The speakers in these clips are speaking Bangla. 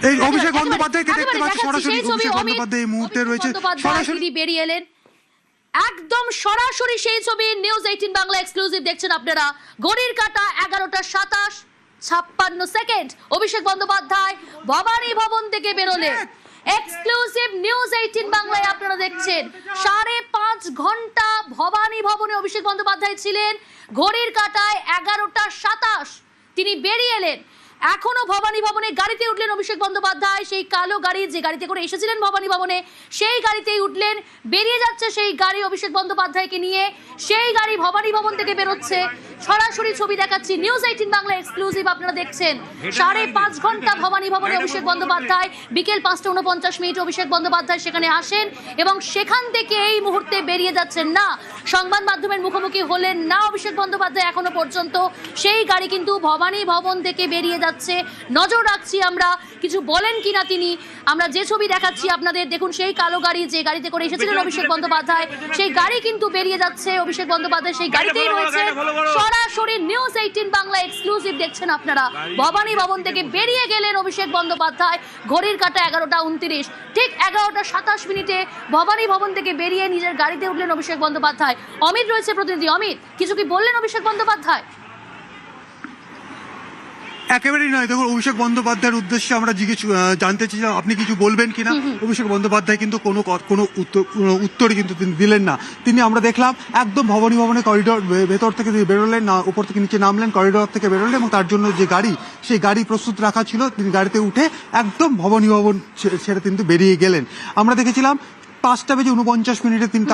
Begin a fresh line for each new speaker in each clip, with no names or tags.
এই অভিষেক বন্দ্যোপাধ্যায়কে দেখতে পাচ্ছি সরাসরি। অভিষেক বন্দ্যোপাধ্যায় এই মুহূর্তে রয়েছে সরাসরি
বেরিয়ে এলেন, একদম সরাসরি সেই ছবি নিউজ 18 বাংলা এক্সক্লুসিভ দেখছেন আপনারা। ঘড়ির কাঁটা 11:57 অভিষেক বন্দ্যোপাধ্যায় ভবানী ভবন থেকে বেরোলেন। এক্সক্লুসিভ নিউজ 18 বাংলায় আপনারা দেখছেন 5.5 ঘন্টা ভবানী ভবনে অভিষেক বন্দ্যোপাধ্যায় ছিলেন। ঘড়ির কাঁটায় 11:27 তিনি বেরিয়ে এলেন। এখনো ভবানী ভবনে গাড়িতে উঠলেন অভিষেক বন্দ্যোপাধ্যায়, সেই কালো গাড়ি যে গাড়িতে করে এসেছিলেন ভবানী ভবনে সেই গাড়িতেই উঠলেন। বেরিয়ে যাচ্ছে সেই গাড়ি অভিষেক বন্দ্যোপাধ্যায়কে নিয়ে, সেই গাড়ি ভবানী ভবন থেকে বেরোচ্ছে। সরাসরি ছবি দেখাচ্ছি নিউজ 18 বাংলা এক্সক্লুসিভ আপনারা দেখছেন। 5.5 ঘন্টা ভবানী ভবনে অভিষেক বন্দ্যোপাধ্যায়, বিকেল 5:49 অভিষেক বন্দ্যোপাধ্যায় সেখানে আসেন এবং সেখান থেকে এই মুহূর্তে বেরিয়ে যাচ্ছেন না। সংবাদ মাধ্যমের মুখোমুখি হলেন না অভিষেক বন্দ্যোপাধ্যায় এখনো পর্যন্ত। সেই গাড়ি কিন্তু ভবানী ভবন থেকে বেরিয়ে যাচ্ছে। নজর রাখছি আমরা কিছু বলেন কিনা তিনি। আমরা যে ছবি দেখাচ্ছি আপনাদের দেখুন, সেই কালো গাড়ি যে গাড়িতে করে এসেছিলেন অভিষেক বন্দ্যোপাধ্যায় সেই গাড়ি কিন্তু বেরিয়ে যাচ্ছে। অভিষেক বন্দ্যোপাধ্যায় সেই গাড়িতেই রয়েছে। সরাসরি নিউজ 18 বাংলা এক্সক্লুসিভ দেখছেন আপনারা। ভবানী ভবন থেকে বেরিয়ে গেলেন অভিষেক বন্দ্যোপাধ্যায়। ঘড়ির কাঁটা 11:29, ঠিক 11:27 ভবানী ভবন থেকে বেরিয়ে নিজের গাড়িতে উঠলেন অভিষেক বন্দ্যোপাধ্যায়। অমিত রয়েছে প্রতিনিধি। অমিত, কিছু কি বললেন অভিষেক বন্দ্যোপাধ্যায়?
একেবারেই নয়, দেখুন অভিষেক বন্দ্যোপাধ্যায়ের উদ্দেশ্যে আমরা জানতে চাইছিলাম আপনি কিছু বলবেন কিনা। অভিষেক বন্দ্যোপাধ্যায় কিন্তু কোনো উত্তরই কিন্তু তিনি দিলেন না। তিনি আমরা দেখলাম একদম ভবানী ভবনের করিডোর ভেতর থেকে তিনি বেরোলেন না, উপর থেকে নিচে নামলেন, করিডোর থেকে বেরোলেন এবং তার জন্য যে গাড়ি সেই গাড়ি প্রস্তুত রাখা ছিল তিনি গাড়িতে উঠে একদম ভবানী ভবন ছেড়ে কিন্তু বেরিয়ে গেলেন। আমরা দেখেছিলাম 5:49 তিনি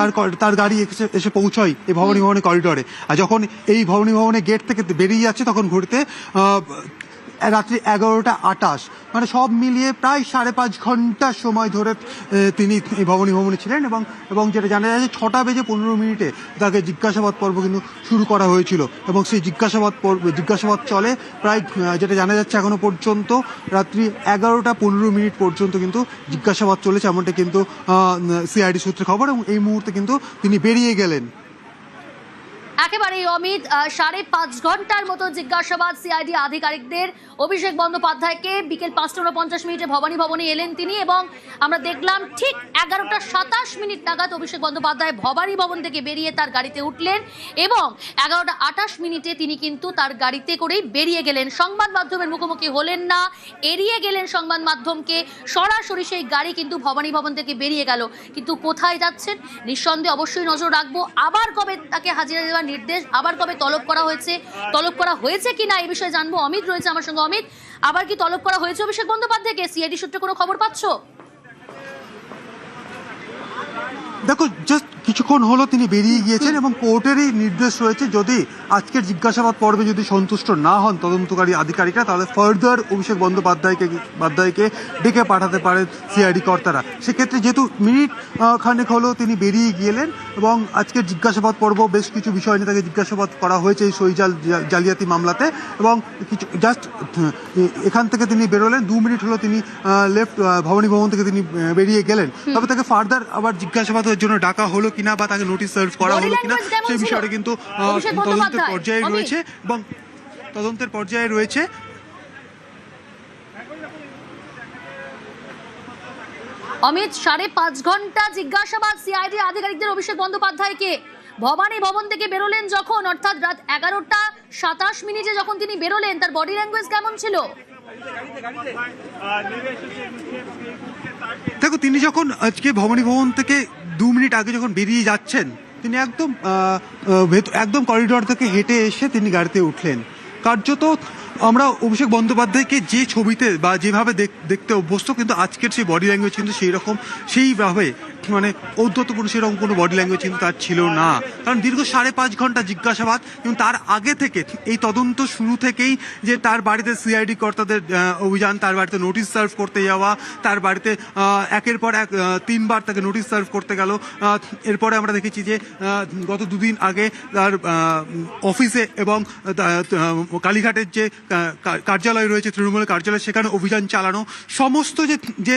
তার গাড়ি এসে পৌঁছয় এই ভবানী ভবনের করিডোরে। আর যখন এই ভবানী ভবনের গেট থেকে বেরিয়ে যাচ্ছে তখন ঘড়িতে রাত্রি 11:28, মানে সব মিলিয়ে প্রায় 5.5 ঘন্টা সময় ধরে তিনি এই ভবানী ভবনে ছিলেন এবং যেটা জানা যায় 6:15 তাকে জিজ্ঞাসাবাদ পর্ব কিন্তু শুরু করা হয়েছিল এবং সেই জিজ্ঞাসাবাদ চলে প্রায় যেটা জানা যাচ্ছে এখনো পর্যন্ত রাত্রি 11:15 পর্যন্ত কিন্তু জিজ্ঞাসাবাদ চলেছে, এমনটা কিন্তু সিআইডি সূত্রে খবর। এবং এই মুহূর্তে কিন্তু তিনি বেরিয়ে গেলেন।
একেবারেই অমিত, 5.5 ঘন্টার মতো জিজ্ঞাসাবাদ সিআইডি আধিকারিকদের। অভিষেক বন্দ্যোপাধ্যায়কে বিকেল 5:49 ভবানী ভবনে এলেন তিনি এবং আমরা দেখলাম ঠিক 11:27 নাগাদ অভিষেক বন্দ্যোপাধ্যায় ভবানী ভবন থেকে বেরিয়ে তার গাড়িতে উঠলেন এবং 11:28 তিনি কিন্তু তার গাড়িতে করেই বেরিয়ে গেলেন। সংবাদ মাধ্যমের মুখোমুখি হলেন না, এড়িয়ে গেলেন সংবাদ মাধ্যমকে। সরাসরি সেই গাড়ি কিন্তু ভবানী ভবন থেকে বেরিয়ে গেল। কিন্তু কোথায় যাচ্ছেন নিঃসন্দেহে অবশ্যই নজর রাখবো। আবার কবে তাকে হাজিরা দেওয়ার নির্দেশ, আবার কবে তলব করা হয়েছে কিনা এই বিষয়ে জানবো। অমিত রয়েছে আমার সঙ্গে। অমিত, আবার কি তলব করা হয়েছে অভিষেক বন্দ্যোপাধ্যায়কে? সিআইডি সূত্রে কোনো খবর পাচ্ছ?
দেখো, জাস্ট কিছুক্ষণ হলো তিনি বেরিয়ে গিয়েছেন এবং কোর্টেরই নির্দেশ রয়েছে যদি আজকের জিজ্ঞাসাবাদ পর্বে যদি সন্তুষ্ট না হন তদন্তকারী আধিকারিকরা তাহলে ফার্দার অভিষেক বন্দ্যোপাধ্যায়কে ডেকে পাঠাতে পারেন সিআইডি কর্তারা। সেক্ষেত্রে যেহেতু মিনিট খানেক হলো তিনি বেরিয়ে গেলেন এবং আজকের জিজ্ঞাসাবাদ পর্ব বেশ কিছু বিষয় নিয়ে তাকে জিজ্ঞাসাবাদ করা হয়েছে এই সই জালিয়াতি মামলাতে এবং কিছু জাস্ট এখান থেকে তিনি বেরোলেন 2 মিনিট হলো তিনি ভবানী ভবন থেকে তিনি বেরিয়ে গেলেন। তবে তাকে ফার্দার আবার জিজ্ঞাসাবাদের জন্য ডাকা হলো কিনা বা তাকে নোটিশ সার্ভ করা হলো কিনা সেই বিষয়টা কিন্তু তদন্তের পর্যায়ে রয়েছে এবং তদন্তের পর্যায়ে রয়েছে।
অমিত, 5.5 ঘন্টা জিজ্ঞাসাবাদ সিআইডি আধিকারিকদের অভিষেক বন্দ্যোপাধ্যায়কে। ভবানী ভবন থেকে বেরোলেন যখন, অর্থাৎ রাত 11:27 যখন তিনি বেরোলেন, তার বডি ল্যাঙ্গুয়েজ কেমন ছিল?
দেখো, তিনি যখন আজকে ভবানী ভবন থেকে 2 মিনিট আগে যখন বেরিয়ে যাচ্ছেন তিনি একদম করিডোর থেকে হেঁটে এসে তিনি গাড়িতে উঠলেন। কার্যত আমরা অভিষেক বন্দ্যোপাধ্যায়কে যে ছবিতে বা যেভাবে দেখতে অভ্যস্ত, কিন্তু আজকের সেই বডি ল্যাঙ্গুয়েজ কিন্তু সেইভাবে মানে ঔদ্ধত্যপূর্ণ সেরকম কোনো বডি ল্যাঙ্গুয়েজ কিন্তু তার ছিল না। কারণ দীর্ঘ 5.5 ঘন্টা জিজ্ঞাসাবাদ এবং তার আগে থেকে এই তদন্ত শুরু থেকেই যে তার বাড়িতে সিআইডি কর্তাদের অভিযান, তার বাড়িতে নোটিশ সার্ভ করতে যাওয়া, তার বাড়িতে একের পর এক 3বার তাকে নোটিশ সার্ভ করতে গেল। এরপরে আমরা দেখেছি যে গত 2 দিন আগে তার অফিসে এবং কালীঘাটের যে কার্যালয় রয়েছে তৃণমূলের কার্যালয় সেখানে অভিযান চালানো, সমস্ত যে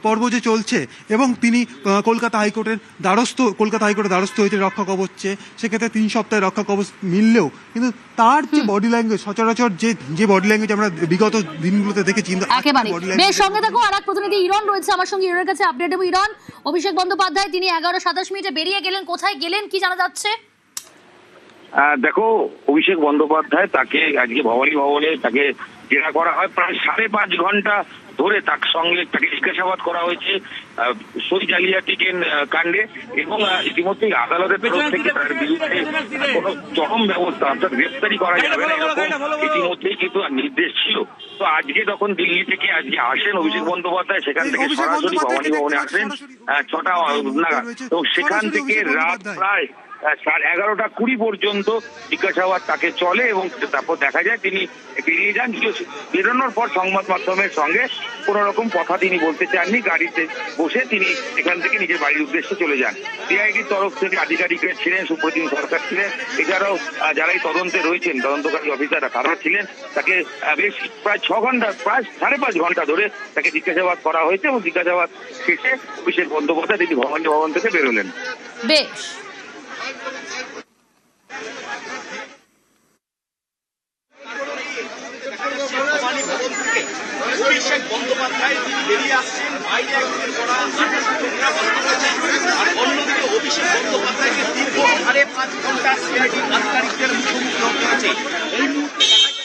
পর্ব যে চলছে এবং তিনি কলকাতা হাইকোর্টের দ্বারস্থ হয়েছে রক্ষা কবচ চেয়ে, সেক্ষেত্রে 3 সপ্তাহে রক্ষা কবচ মিললেও কিন্তু তার যে বডি ল্যাঙ্গুয়েজ, সচরাচর যে বডি ল্যাঙ্গুয়েজ আমরা বিগত দিনগুলোতে দেখেছি, কিন্তু
একেবারে বেশ। সঙ্গে থাকো আর এক প্রতিনিধি ইরন রয়েছে আমার সঙ্গে, ইরনের কাছে আপডেট দেবো। ইরন, অভিষেক বন্দ্যোপাধ্যায় তিনি 11:27 বেরিয়ে গেলেন, কোথায় গেলেন কি জানা যাচ্ছে?
দেখো, অভিষেক বন্দ্যোপাধ্যায় তাকে আজকে ভবনে তাকে জেরা করা হয় প্রায় 5.5 ঘন্টা ধরে। তার সঙ্গে তাকে জিজ্ঞাসাবাদ করা হয়েছে সই জালিয়াতি কাণ্ডে, এবং ইতিমধ্যেই আদালতের তরফ থেকে তার বিরুদ্ধে কোনো চরম ব্যবস্থা অর্থাৎ গ্রেফতারি করা যাবে না এরকম ইতিমধ্যেই কিন্তু নির্দেশ ছিল। তো আজকে তখন দিল্লি থেকে আজকে আসেন অভিষেক বন্দ্যোপাধ্যায়, সেখান থেকে সরাসরি ভবনে আসেন 6টা নাগাদ, এবং সেখান থেকে রাত প্রায় 11:20 পর্যন্ত জিজ্ঞাসাবাদ তাকে চলে, এবং তারপর দেখা যায় তিনি বেরিয়ে যান। বেরোনোর পর সংবাদ মাধ্যমের সঙ্গে কোন রকম কথা তিনি বলতে চাননি, গাড়িতে বসে তিনি এখান থেকে নিজের বাড়ির উদ্দেশ্যে চলে যান। সিআইডির তরফ থেকে আধিকারিকরা ছিলেন, সুপ্রতিম সরকার ছিলেন, এছাড়াও যারাই তদন্তে রয়েছেন তদন্তকারী অফিসাররা তারা ছিলেন। তাকে বেশ প্রায় 6 ঘন্টা, প্রায় 5.5 ঘন্টা ধরে তাকে জিজ্ঞাসাবাদ করা হয়েছে, এবং জিজ্ঞাসাবাদ শেষে অভিষেক বন্দ্যোপাধ্যায় তিনি ভবন থেকে বেরোলেন।
বেশ।
অভিষেক বন্দ্যোপাধ্যায় তিনি বেরিয়ে আসছেন, বাইরে একদিন করা আর অন্যদিকে অভিষেক বন্দ্যোপাধ্যায়কে দীর্ঘ 5.5 ঘন্টা সিআইডি আধিকারিকদের মুখোমুখি হতে হয়েছে। এই মুহূর্তে